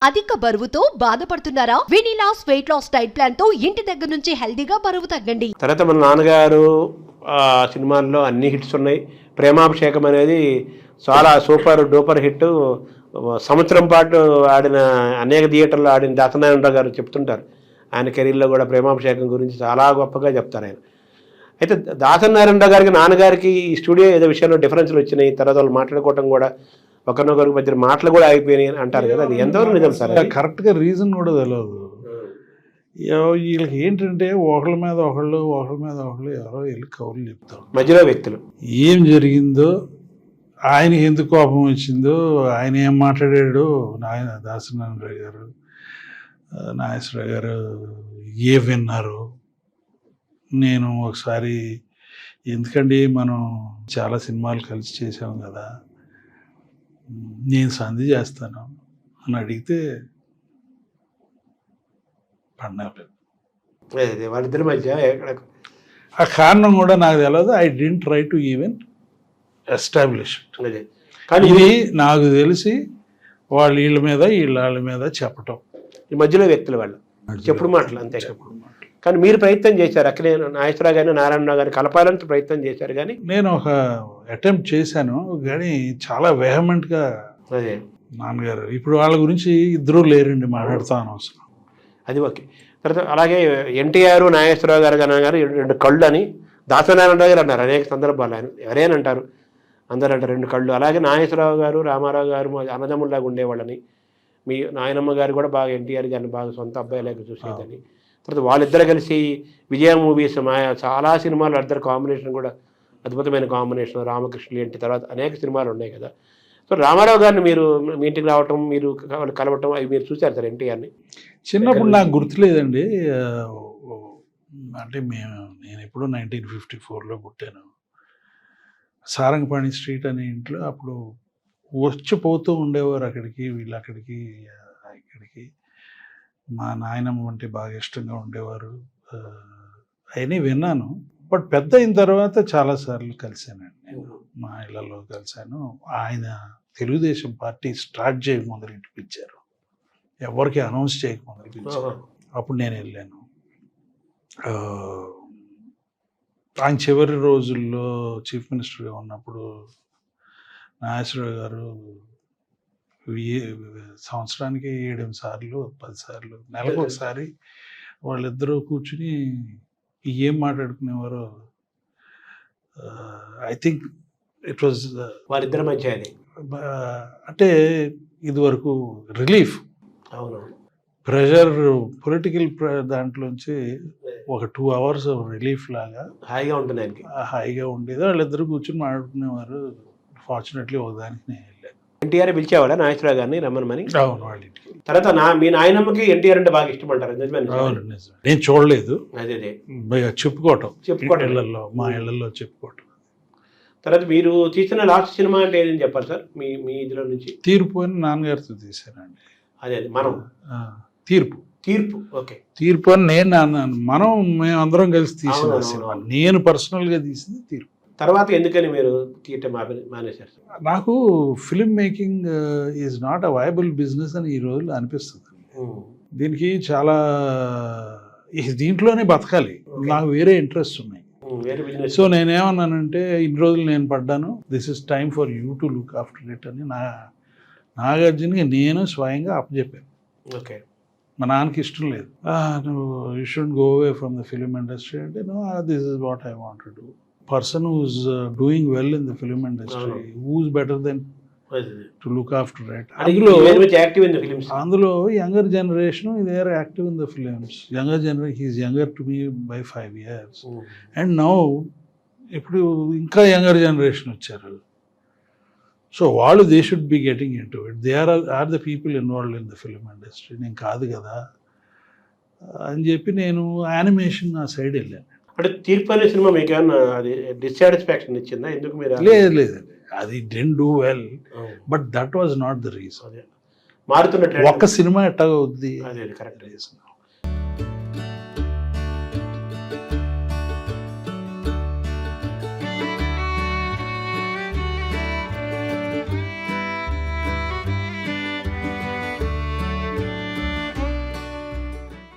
అధిక బరువుతో బాధపడుతున్నారా? వినిలాస్ వెయిట్ లాస్ డైట్ ప్లాన్ తో ఇంటి దగ్గర నుంచి హెల్దీగా బరువు తగ్గండి. తర్వాత మన నాన్నగారు సినిమాల్లో అన్ని హిట్స్ ఉన్నాయి. ప్రేమాభిషేకం అనేది చాలా సూపర్ డూపర్ హిట్. సంవత్సరం పాటు ఆడిన అనేక థియేటర్లో ఆడిన దాసనారాయణరావు గారు చెప్తుంటారు. ఆయన కెరీర్లో కూడా ప్రేమాభిషేకం గురించి చాలా గొప్పగా చెప్తారు ఆయన. అయితే దాసనారాయణరావు గారికి నాన్నగారికి ఈ స్టూడియో ఏదో విషయంలో డిఫరెన్స్లు వచ్చినాయి. తర్వాత వాళ్ళు మాట్లాడుకోవటం కూడా ఒకరినొకరికి మధ్య మాటలు కూడా ఆగిపోయినాయి అంటారు కదా, అది ఎంతవరకు నిజం సార్? కరెక్ట్గా రీజన్ కూడా తెలియదు. వీళ్ళకి ఏంటంటే ఒకళ్ళ మీద ఒకళ్ళు ఎవరో వెళ్ళి కౌలు చెప్తారు. మధ్యలో వ్యక్తులు ఏం జరిగిందో, ఆయనకి ఎందుకు కోపం వచ్చిందో, ఆయన ఏం మాట్లాడాడు, దాసనారాయణరావు గారు నాగేశ్వరరావు గారు ఏ విన్నారు. నేను ఒకసారి ఎందుకండి మనం చాలా సినిమాలు కలిసి చేసాం కదా, నేను సంధి చేస్తాను అని అడిగితే పడినారు. వాళ్ళిద్దరి మధ్య ఆ కారణం కూడా నాకు తెలియదు. I didn't try to even establish. కానీ ఇది నాకు తెలిసి వీళ్ళ మీద చెప్పటం, ఈ మధ్యలో వ్యక్తుల వాళ్ళు చెప్పుడు మాటలు అంతే. కానీ మీరు ప్రయత్నం చేశారు, అక్కడే నాగేశ్వరరావు గారిని నారాయణరావు గారిని కలపాలని ప్రయత్నం చేశారు. కానీ నేను ఒక అటెంప్ట్ చేశాను, కానీ చాలా వెహమెంట్గా అదే నాన్నగారు. ఇప్పుడు వాళ్ళ గురించి ఇద్దరూ లేరండి, మాట్లాడుతూ అనవసరం. అది ఓకే. తర్వాత అలాగే ఎన్టీఆర్ నాగేశ్వరరావు గారు అన్నారు రెండు కళ్ళు అని దాసనారాయణరావు గారు అన్నారు అనేక సందర్భాలు. ఆయన ఎవరైనా అంటారు, అందరూ అంటారు రెండు కళ్ళు. అలాగే నాగేశ్వరరావు గారు రామారావు గారు అన్నదమ్ముల్లాగా ఉండేవాళ్ళని, మీ నాయనమ్మ గారు కూడా బాగా ఎన్టీఆర్ గారిని బాగా సొంత అబ్బాయిలాగా చూసేదని. తర్వాత వాళ్ళిద్దరు కలిసి విజయ మూవీస్ చాలా సినిమాలు ఇద్దరు కాంబినేషన్ కూడా అద్భుతమైన కాంబినేషన్. రామకృష్ణులు ఏంటి, తర్వాత అనేక సినిమాలు ఉన్నాయి కదా. సో రామారావు గారిని మీరు మీ ఇంటికి రావటం, మీరు కలవటం అవి మీరు చూశారు సార్ ఎన్టీఆర్ని? చిన్నప్పుడు నాకు గుర్తులేదండి. అంటే నేను ఎప్పుడు 1954లో పుట్టాను. సారంగపాణి స్ట్రీట్ అనే ఇంట్లో అప్పుడు వచ్చిపోతూ ఉండేవారు అక్కడికి, వీళ్ళు అక్కడికి ఇక్కడికి. మా నాయనమ్మ అంటే బాగా ఇష్టంగా ఉండేవారు. అవన్నీ విన్నాను. బట్ పెద్ద అయిన తర్వాత చాలాసార్లు కలిశానండి నేను, మా ఇళ్లలో కలిశాను. ఆయన తెలుగుదేశం పార్టీ స్టార్ట్ చేయకముందు పిలిచారు, ఎవరికి అనౌన్స్ చేయకముందు పిలిచారు. అప్పుడు నేను వెళ్ళాను. ఆయన చివరి రోజుల్లో చీఫ్ మినిస్టర్గా ఉన్నప్పుడు నాగేశ్వరరావు గారు సంవత్సరానికి 7 సార్లు 10 సార్లు నెలకు ఒకసారి వాళ్ళిద్దరూ కూర్చుని ఏం మాట్లాడుకునేవారో. ఐ థింక్ ఇట్ వాజ్ వాళ్ళిద్దరి మధ్య అంటే ఇదివరకు రిలీఫ్, అవును, ప్రెషర్, పొలిటికల్ దాంట్లోంచి ఒక 2 hours రిలీఫ్ లాగా హాయిగా ఉంటుంది ఆయనకి. హాయిగా ఉండేది. వాళ్ళిద్దరు కూర్చుని మాట్లాడుకునేవారు. ఫార్చునేట్లీ ఒకదానికి నేను వెళ్ళాను. ఎన్టీఆర్ పిలిచేవాడా నాగేశ్వరరావు గారిని రమ్మనమని? అవును, వాళ్ళ ఇంటికి. తర్వాత మీ నాయనమ్మకి ఎన్టీఆర్ అంటే బాగా ఇష్టం అంటారు, నిజమే? నేను చూడలేదు, అదే చెప్పుకోవటం ఇళ్లలో, మా ఇళ్లలో చెప్పుకోవటం. తర్వాత మీరు తీసిన లాస్ట్ సినిమా అంటే ఏదని చెప్పాలి సార్ మీ ఇదిలో నుంచి? తీర్పు అని నాన్నగారితో తీశానండి. అదే మనం తీర్పు ఓకే. తీర్పు అని మేమందరం కలిసి తీసిన సినిమా. నేను పర్సనల్గా తీసింది తీర్పు. తర్వాత ఎందుకని మీరు తీయటం మానేశారు? నాకు film making is not a viable business అని ఈ రోజుల్లో అనిపిస్తుంది. దీనికి చాలా దీంట్లోనే బతకాలి, నాకు వేరే ఇంట్రెస్ట్ ఉన్నాయి. సో నేనేమన్నానంటే ఇన్ని రోజులు నేను పడ్డాను, this is time for you to look after it అని నాగార్జునకి నేను స్వయంగా అప్పచెప్పాను. ఓకే. మా నాన్నకి ఇష్టం లేదు, నువ్వు you should go away from the film industry అంటే, no, this is what I want to do. Person who's doing well in the film industry, who's better than to look after it. అందులో younger generation, they are active in the films. Younger generation, he is younger to me by 5 years. And now ఇప్పుడు ఇంకా younger generation వచ్చారు. So వాళ్ళు they should be getting into it. They are the people involved in the film industry. నేను కాదు కదా అని చెప్పి నేను యానిమేషన్ ఆ సైడ్ వెళ్ళాను. అంటే తీర్పు అనే సినిమా మీకు ఏమన్నా అది డిస్సాటిస్ఫాక్షన్ ఇచ్చిందా? ఎందుకు మీరు? లేదండి, అది didn't do well, but that was not the reason. మారుతున్న ఒక్క సినిమా ఎట్టాగా అవుద్ది, అదే కరెక్ట్ రీజన్.